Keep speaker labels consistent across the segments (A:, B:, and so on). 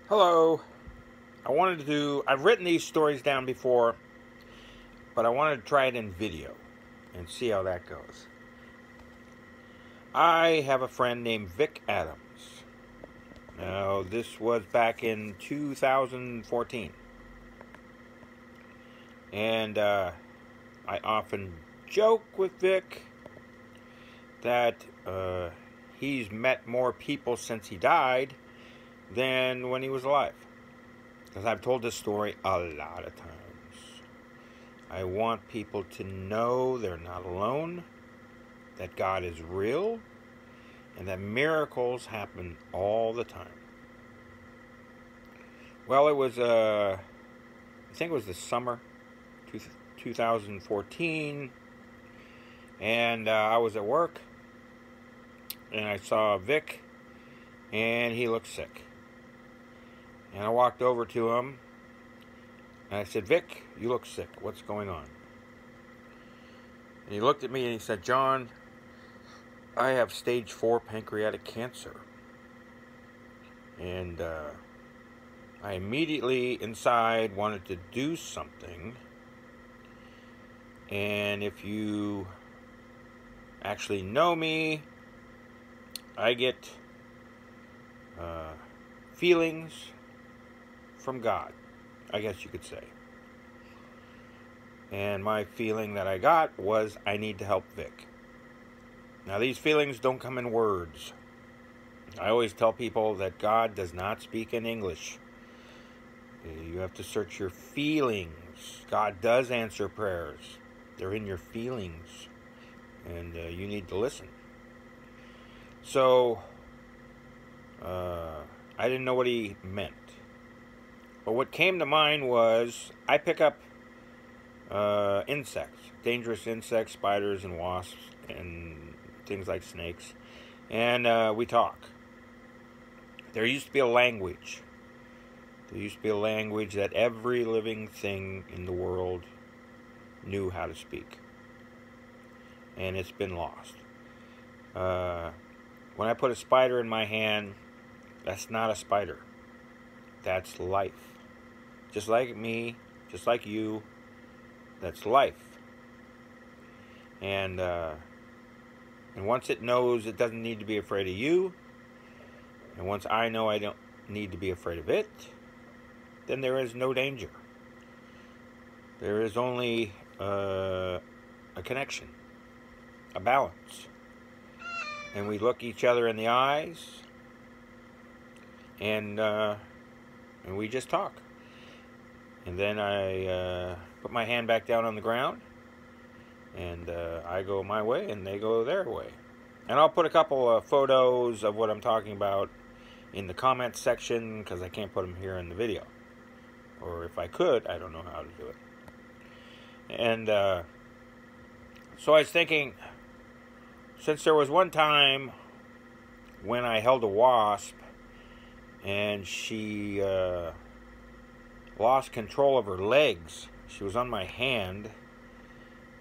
A: Hello. I've written these stories down before, but I wanted to try it in video and see how that goes. I have a friend named Vic Adams. Now, this was back in 2014. And I often joke with Vic that he's met more people since he died than when he was alive. Because I've told this story a lot of times. I want people to know they're not alone, that God is real, and that miracles happen all the time. Well, I think it was the summer 2014, and I was at work, and I saw Vic, and he looked sick. And I walked over to him, and I said, "Vic, you look sick. What's going on?" And he looked at me and he said, "John, I have stage 4 pancreatic cancer." And I immediately inside wanted to do something. And if you actually know me, I get feelings from God, I guess you could say. And my feeling that I got was I need to help Vic. Now, these feelings don't come in words. I always tell people that God does not speak in English. You have to search your feelings. God does answer prayers. They're in your feelings. And you need to listen. So, I didn't know what he meant. But what came to mind was I pick up insects, dangerous insects, spiders and wasps and things like snakes, and we talk. There used to be a language. There used to be a language that every living thing in the world knew how to speak. And it's been lost. When I put a spider in my hand, that's not a spider. That's life. Just like me, just like you, that's life. And once it knows it doesn't need to be afraid of you, and once I know I don't need to be afraid of it, then there is no danger. There is only a connection, a balance. And we look each other in the eyes, and we just talk. And then I put my hand back down on the ground, and I go my way, and they go their way. And I'll put a couple of photos of what I'm talking about in the comments section, because I can't put them here in the video. Or if I could, I don't know how to do it. And so I was thinking, since there was one time when I held a wasp, and she lost control of her legs. She was on my hand,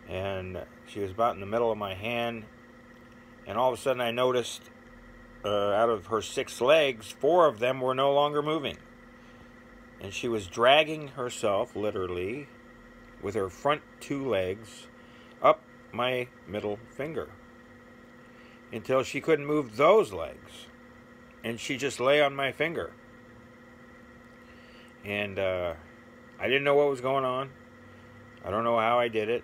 A: and she was about in the middle of my hand, and all of a sudden I noticed out of her 6 legs, 4 of them were no longer moving. And she was dragging herself, literally, with her front 2 legs up my middle finger until she couldn't move those legs. And she just lay on my finger. And I didn't know what was going on. I don't know how I did it.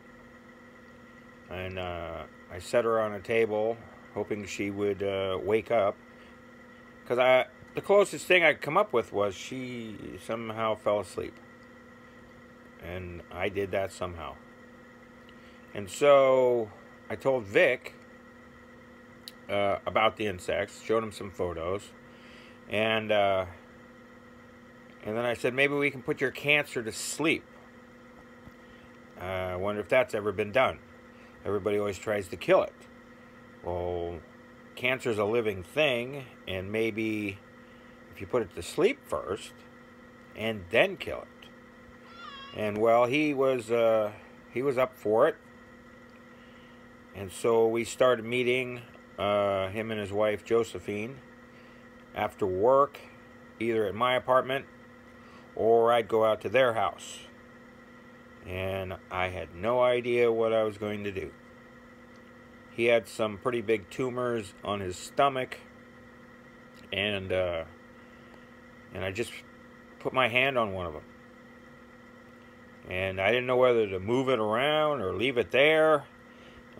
A: And I set her on a table, hoping she would wake up. Because the closest thing I could come up with was she somehow fell asleep. And I did that somehow. And so I told Vic about the insects, showed him some photos, and then I said, maybe we can put your cancer to sleep. I wonder if that's ever been done. Everybody always tries to kill it. Well, cancer's a living thing, and maybe if you put it to sleep first, and then kill it. And well, he was up for it. And so we started meeting, him and his wife Josephine, after work, either at my apartment or I'd go out to their house. And I had no idea what I was going to do. He had some pretty big tumors on his stomach, and I just put my hand on one of them. And I didn't know whether to move it around or leave it there.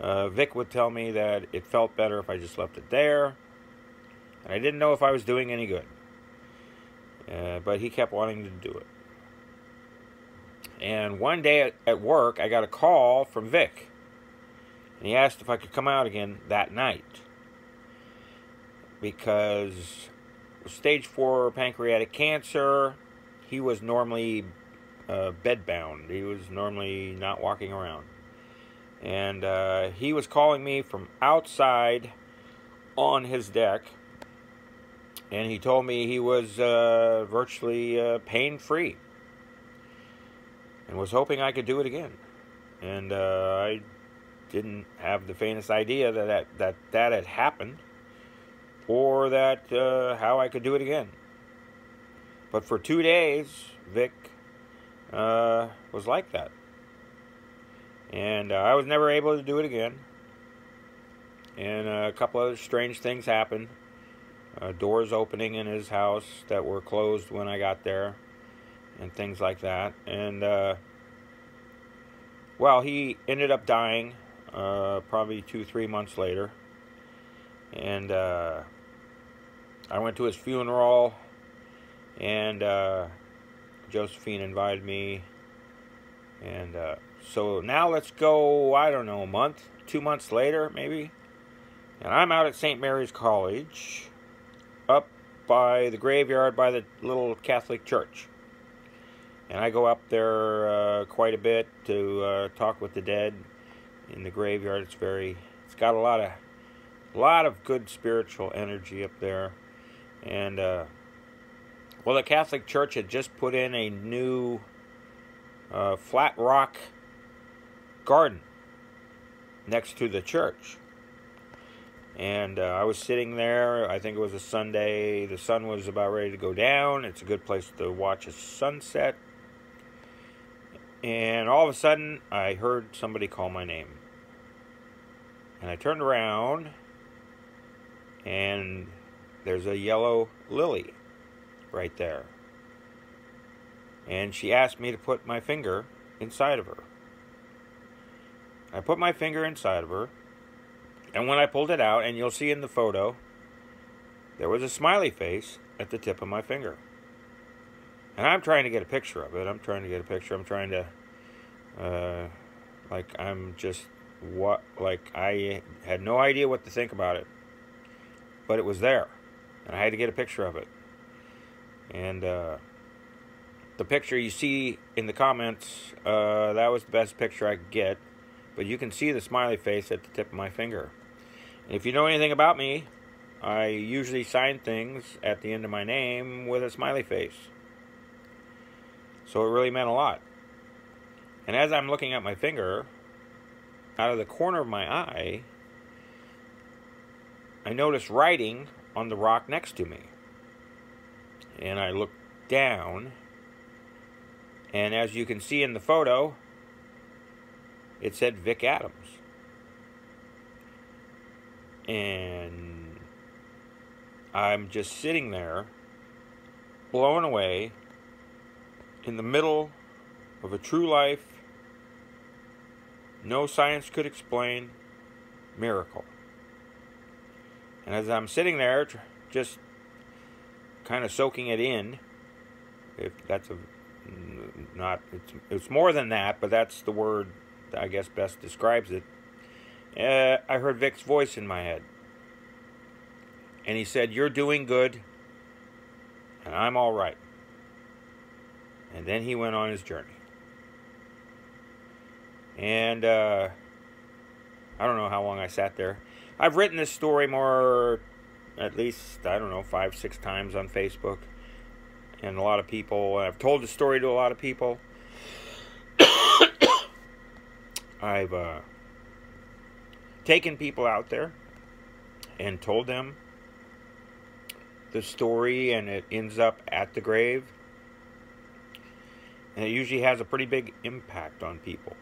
A: Vic would tell me that it felt better if I just left it there. And I didn't know if I was doing any good. But he kept wanting to do it. And one day at work, I got a call from Vic. And he asked if I could come out again that night. Because stage 4 pancreatic cancer, he was normally bedbound. He was normally not walking around. And he was calling me from outside on his deck. And he told me he was virtually pain-free. And was hoping I could do it again. And I didn't have the faintest idea that had happened. Or that how I could do it again. But for 2 days, Vic was like that. And I was never able to do it again. And a couple other strange things happened. Doors opening in his house that were closed when I got there. And things like that. And, well, he ended up dying probably 2-3 months later. And I went to his funeral. And Josephine invited me. And so now let's go, I don't know, a month, 2 months later, maybe. And I'm out at St. Mary's College, up by the graveyard by the little Catholic church. And I go up there quite a bit to talk with the dead in the graveyard. It's got a lot of good spiritual energy up there. And well, the Catholic Church had just put in a new flat rock garden next to the church. And I was sitting there. I think it was a Sunday. The sun was about ready to go down. It's a good place to watch a sunset. And all of a sudden, I heard somebody call my name. And I turned around, and there's a yellow lily right there. And she asked me to put my finger inside of her. I put my finger inside of her, and when I pulled it out, and you'll see in the photo, there was a smiley face at the tip of my finger. And I'm trying to get a picture of it. I'm trying to, I had no idea what to think about it. But it was there. And I had to get a picture of it. And the picture you see in the comments, that was the best picture I could get. But you can see the smiley face at the tip of my finger. And if you know anything about me, I usually sign things at the end of my name with a smiley face. So it really meant a lot. And as I'm looking at my finger, out of the corner of my eye, I noticed writing on the rock next to me. And I looked down, and as you can see in the photo, it said Vic Adams. And I'm just sitting there, blown away, in the middle of a true life, no science could explain, miracle. And as I'm sitting there, just kind of soaking it in, if that's it's more than that, but that's the word that I guess best describes it. I heard Vic's voice in my head. And he said, "You're doing good, and I'm all right." And then he went on his journey. And I don't know how long I sat there. I've written this story at least, 5-6 times on Facebook. And a lot of people, I've told the story to a lot of people. I've taken people out there and told them the story and it ends up at the grave. And it usually has a pretty big impact on people.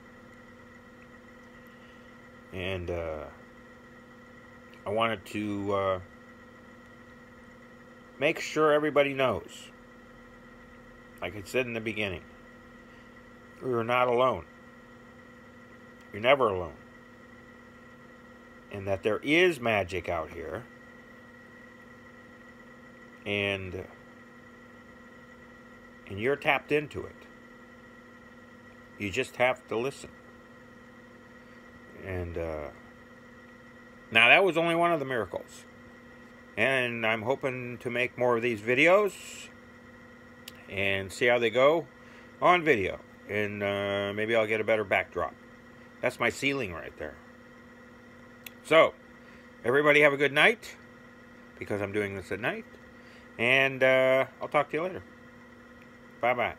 A: And I wanted to make sure everybody knows, like I said in the beginning, you're not alone. You're never alone. And that there is magic out here. And you're tapped into it. You just have to listen. And now that was only one of the miracles. And I'm hoping to make more of these videos and see how they go on video. And maybe I'll get a better backdrop. That's my ceiling right there. So, everybody have a good night, because I'm doing this at night. And I'll talk to you later. Bye-bye.